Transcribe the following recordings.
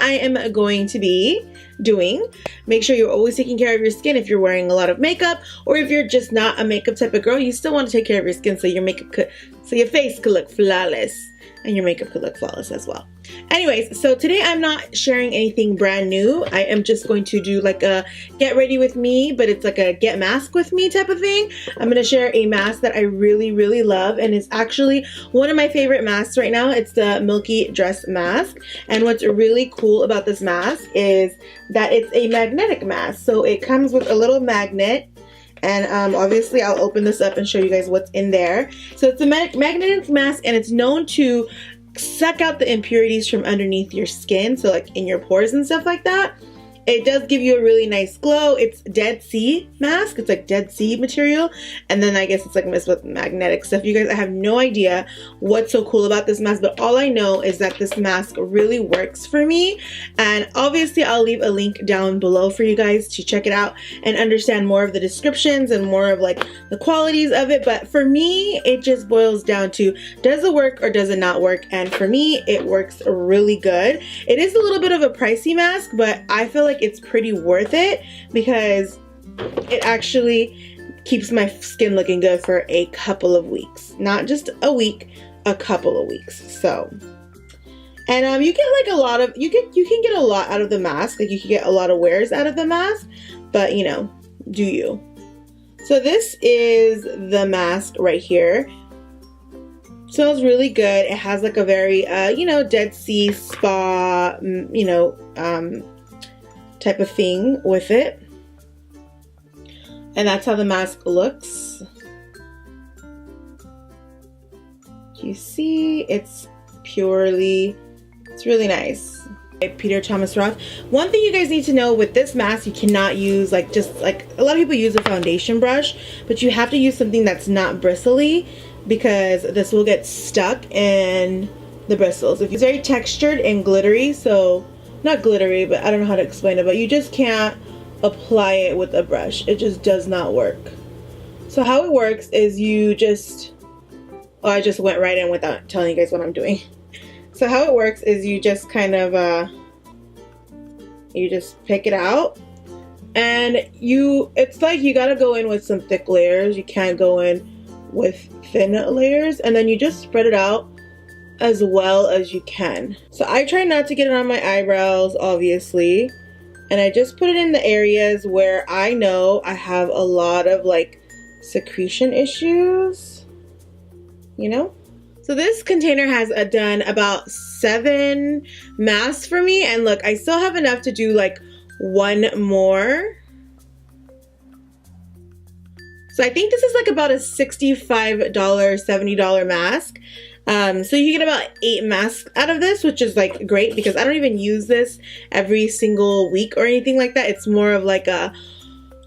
I am going to be doing. Make sure you're always taking care of your skin if you're wearing a lot of makeup, or if you're just not a makeup type of girl, you still want to take care of your skin so your face could look flawless and your makeup could look flawless as well. Anyways, so today I'm not sharing anything brand new. I am just going to do like a get ready with me, but it's like a get mask with me type of thing. I'm going to share a mask that I really love, and it's actually one of my favorite masks right now. It's the Milky Dress mask, and what's really cool about this mask is that it's a magnetic mask. So it comes with a little magnet, and obviously I'll open this up and show you guys what's in there. So it's a magnetic mask, and it's known to suck out the impurities from underneath your skin, so like in your pores and stuff like that. It does give you a really nice glow. It's Dead Sea mask. It's like Dead Sea material. And then I guess it's like mixed with magnetic stuff. You guys, I have no idea what's so cool about this mask, but all I know is that this mask really works for me. And obviously I'll leave a link down below for you guys to check it out and understand more of the descriptions and more of like the qualities of it. But for me, it just boils down to, does it work or does it not work? And for me, it works really good. It is a little bit of a pricey mask, but I feel like it's pretty worth it because it actually keeps my skin looking good for a couple of weeks, not just a week, a couple of weeks. So, and you get like a lot of, you can get a lot out of the mask. Like you can get a lot of wears out of the mask, but you know, do you? So this is the mask right here. Smells really good. It has like a very you know, Dead Sea spa, you know, type of thing with it, and that's how the mask looks. You see, it's really nice. Peter Thomas Roth. One thing you guys need to know with this mask, you cannot use like just like a lot of people use a foundation brush, but you have to use something that's not bristly because this will get stuck in the bristles. If it's very textured and glittery, so not glittery, but I don't know how to explain it, but you just can't apply it with a brush. It just does not work. So how it works is you just, oh, I just went right in without telling you guys what I'm doing. So how it works is you just kind of, you just pick it out, and it's like you gotta go in with some thick layers. You can't go in with thin layers, and then you just spread it out as well as you can. So I try not to get it on my eyebrows, obviously, and I just put it in the areas where I know I have a lot of like secretion issues, you know. So this container has done about 7 masks for me, and look, I still have enough to do like one more. So I think this is like about a $65, $70 mask. So you get about 8 masks out of this, which is like great because I don't even use this every single week or anything like that. It's more of like a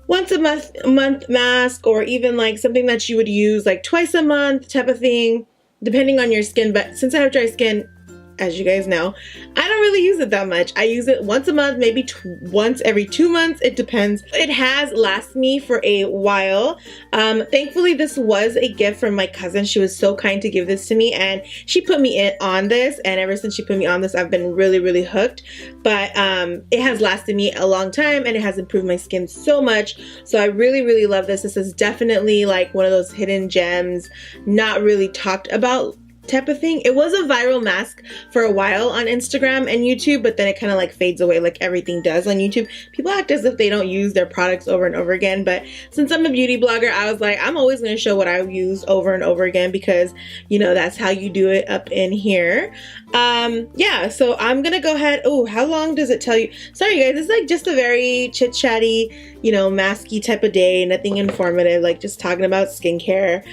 once a month mask, or even like something that you would use like twice a month type of thing, depending on your skin. But since I have dry skin, as you guys know, I don't really use it that much. I use it once a month, maybe once every 2 months. It depends. It has lasted me for a while. Thankfully, this was a gift from my cousin. She was so kind to give this to me, and she put me on this, and ever since she put me on this, I've been really hooked. But it has lasted me a long time, and it has improved my skin so much. So I really love this. This is definitely like one of those hidden gems, not really talked about type of thing. It was a viral mask for a while on Instagram and YouTube, but then it kind of like fades away like everything does on YouTube. People act as if they don't use their products over and over again, but since I'm a beauty blogger, I was like, I'm always going to show what I've used over and over again because, you know, that's how you do it up in here. Yeah, so I'm gonna go ahead. Oh, how long does it tell you? Sorry guys, it's like just a very chit-chatty, you know, masky type of day, nothing informative, like just talking about skincare.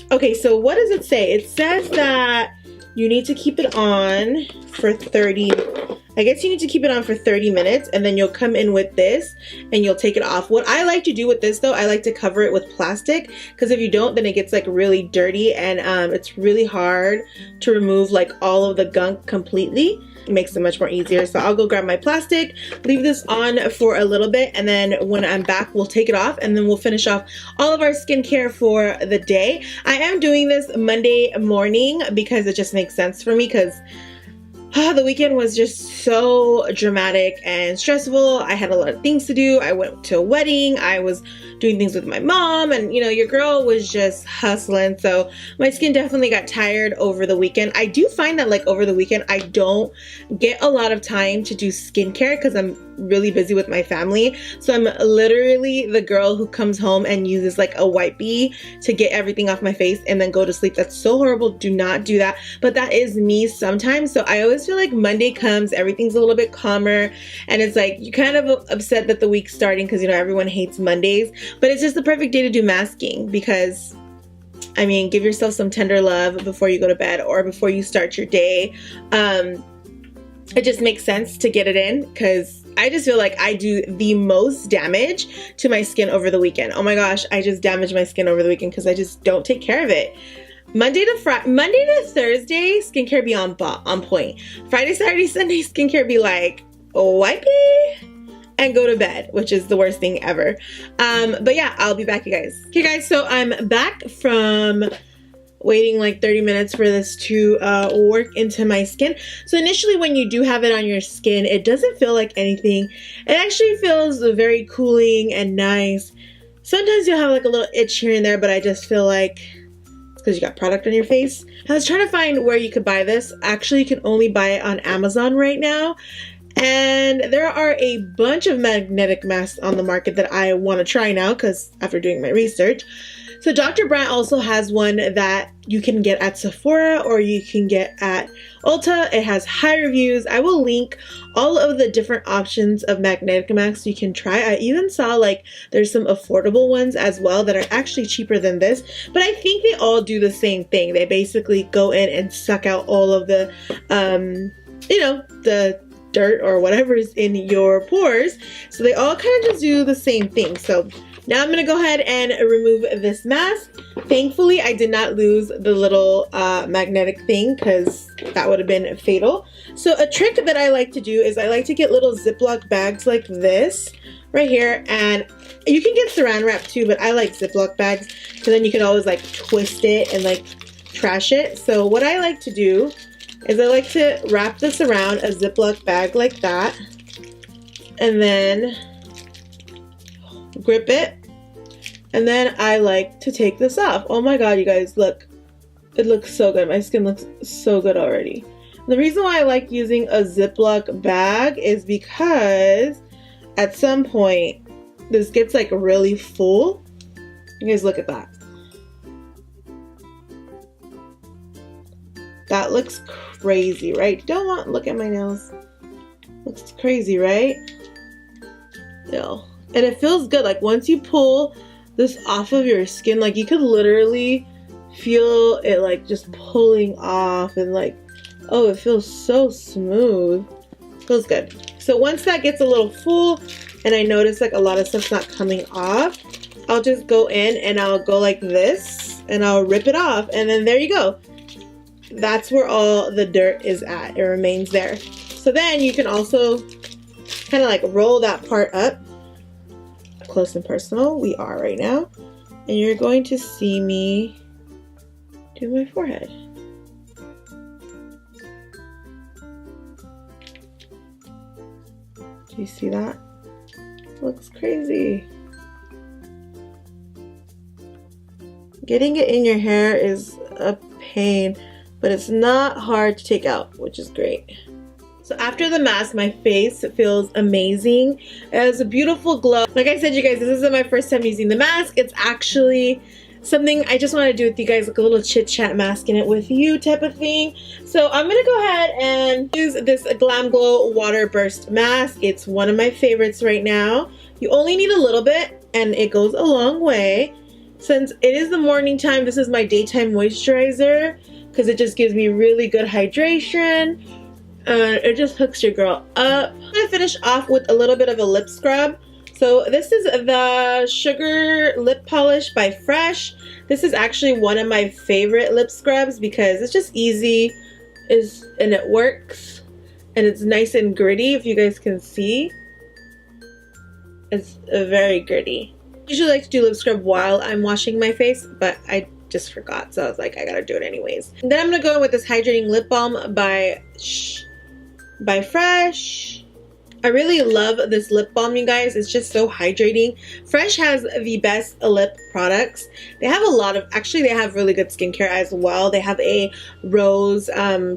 Okay, so what does it say? It says that you need to keep it on for 30, I guess you need to keep it on for 30 minutes, and then you'll come in with this and you'll take it off. What I like to do with this though, I like to cover it with plastic, because if you don't, then it gets like really dirty, and it's really hard to remove like all of the gunk completely. It makes it much more easier. So I'll go grab my plastic, leave this on for a little bit, and then when I'm back, we'll take it off, and then we'll finish off all of our skincare for the day. I am doing this Monday morning because it just makes sense for me, because The weekend was just so dramatic and stressful. I had a lot of things to do. I went to a wedding. I was doing things with my mom, and you know, your girl was just hustling. So my skin definitely got tired over the weekend. I do find that like over the weekend, I don't get a lot of time to do skincare because I'm really busy with my family. So I'm literally the girl who comes home and uses like a wipey to get everything off my face and then go to sleep. That's so horrible. Do not do that. But that is me sometimes. So I always feel like Monday comes, everything's a little bit calmer, and it's like you're kind of upset that the week's starting because you know everyone hates Mondays, but it's just the perfect day to do masking because I mean, give yourself some tender love before you go to bed or before you start your day. It just makes sense to get it in because I just feel like I do the most damage to my skin over the weekend. Oh my gosh, I just damage my skin over the weekend because I just don't take care of it. Monday to Thursday, skincare be on point. Friday, Saturday, Sunday, skincare be like, wipey, and go to bed, which is the worst thing ever. But yeah, I'll be back, you guys. Okay guys, so I'm back from waiting like 30 minutes for this to work into my skin. So initially when you do have it on your skin, it doesn't feel like anything. It actually feels very cooling and nice. Sometimes you'll have like a little itch here and there, but I just feel like it's because you got product on your face. I was trying to find where you could buy this. Actually, you can only buy it on Amazon right now. And there are a bunch of magnetic masks on the market that I want to try now because after doing my research. So Dr. Brandt also has one that you can get at Sephora or you can get at Ulta. It has high reviews. I will link all of the different options of magnetic masks you can try. I even saw like there's some affordable ones as well that are actually cheaper than this, but I think they all do the same thing. They basically go in and suck out all of the, you know, the dirt or whatever is in your pores. So they all kind of just do the same thing. So now I'm going to go ahead and remove this mask. Thankfully, I did not lose the little magnetic thing because that would have been fatal. So a trick that I like to do is I like to get little Ziploc bags like this right here. And you can get saran wrap too, but I like Ziploc bags because then you can always like twist it and like trash it. So what I like to do is I like to wrap this around a Ziploc bag like that. And then grip it, and then I like to take this off. Oh my god, you guys, look, it looks so good. My skin looks so good already. The reason why I like using a Ziploc bag is because at some point this gets like really full. You guys look at that. That looks crazy, right? Don't want, look at my nails. Looks crazy, right? No. And it feels good. Like once you pull this off of your skin, like you could literally feel it like just pulling off and like, oh, it feels so smooth. Feels good. So once that gets a little full and I notice like a lot of stuff's not coming off, I'll just go in and I'll go like this and I'll rip it off, and then there you go. That's where all the dirt is at. It remains there. So then you can also kind of like roll that part up. Close and personal we are right now, and you're going to see me do my forehead. Do you see that? Looks crazy. Getting it in your hair is a pain, but it's not hard to take out, which is great. So after the mask, my face feels amazing. It has a beautiful glow. Like I said, you guys, this isn't my first time using the mask. It's actually something I just want to do with you guys, like a little chit chat mask in it with you type of thing. So I'm going to go ahead and use this GLAMGLOW Waterburst mask. It's one of my favorites right now. You only need a little bit and it goes a long way. Since it is the morning time, this is my daytime moisturizer because it just gives me really good hydration. It just hooks your girl up. I'm gonna finish off with a little bit of a lip scrub. So this is the Sugar Lip Polish by Fresh. This is actually one of my favorite lip scrubs because it's just easy, and it works, and it's nice and gritty. If you guys can see, it's very gritty. I usually like to do lip scrub while I'm washing my face, but I just forgot, so I was like, I gotta do it anyways. And then I'm gonna go in with this hydrating lip balm by by Fresh. I really love this lip balm, you guys. It's just so hydrating. Fresh has the best lip products. They have a lot of, actually they have really good skincare as well. They have a rose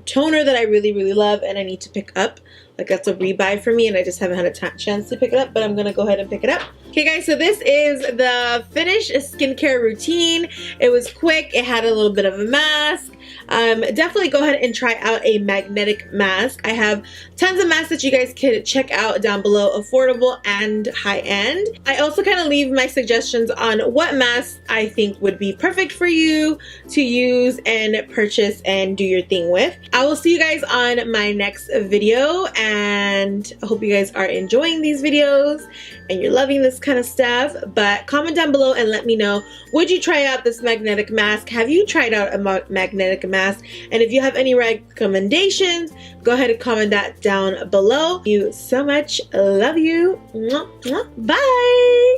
toner that I really love and I need to pick up. Like that's a rebuy for me and I just haven't had a chance to pick it up, but I'm gonna go ahead and pick it up. Okay guys, so this is the finished skincare routine. It was quick, it had a little bit of a mask. Definitely go ahead and try out a magnetic mask. I have tons of masks that you guys can check out down below, affordable and high-end. I also kind of leave my suggestions on what masks I think would be perfect for you to use and purchase and do your thing with. I will see you guys on my next video, and I hope you guys are enjoying these videos and you're loving this kind of stuff. But comment down below and let me know, would you try out this magnetic mask? Have you tried out a magnetic mask? And if you have any recommendations, go ahead and comment that down below. Thank you so much. Love you. Bye.